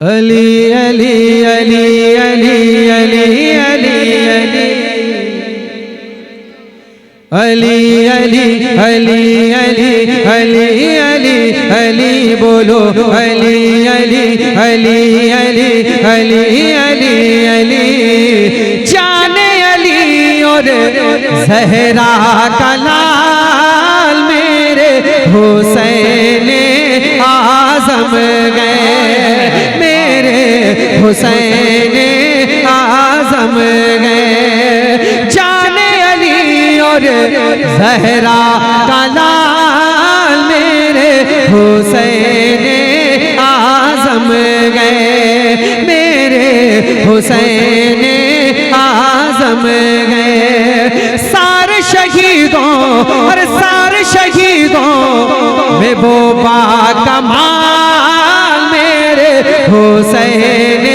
علی علی علی علی علی علی علی علی علی علی علی علی علی بولو علی علی علی علی علی علی علی جان علی اور زہرا کا لال میرے حسین اعظم گئے، میرے حسین اعظم گئے، جان علی اور زہرا کا لال میرے حسین اعظم گئے، میرے حسین اعظم گئے۔ سارے شہیدوں اور سارے شہیدوں میں وہ باکمال میرے حسین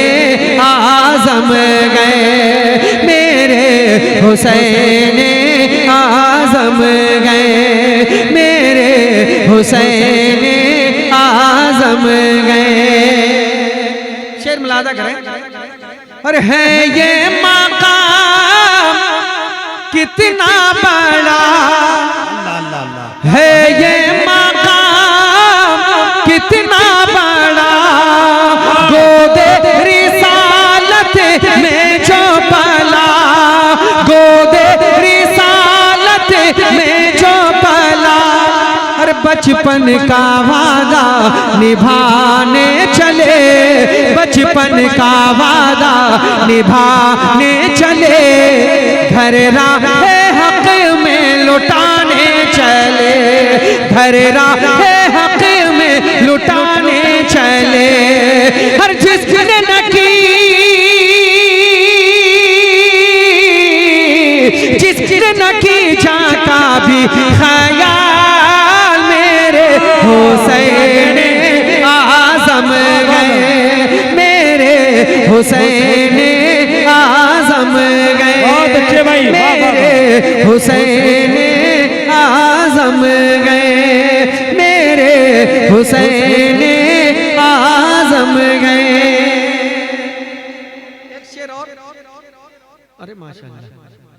اعظم گئے، میرے حسین اعظم گئے، میرے حسین اعظم گئے۔ شعر ملاحظہ کریں، اور ہے یہ مقام کتنا بڑا، ہے یہ مقام کتنا بڑا، گود رسالت میں جو پلا، گود رسالت میں جو پلا، ہر بچپن کا وعدہ نبھانے چلے، بچپن کا وعدہ نبھانے چلے، گھر راہ حق میں لٹانے چلے، گھر راہ حق میں لٹانے چلے، ہر جس نے نہ کی، جس نے نہ کی جاتا بھی خیال میرے حسین اعظم گئے، میرے حسین اعظم گئے، میرے حسین اعظم گئے، میرے حسین اعظم گئے۔ ایک شعر اور، ارے ماشاءاللہ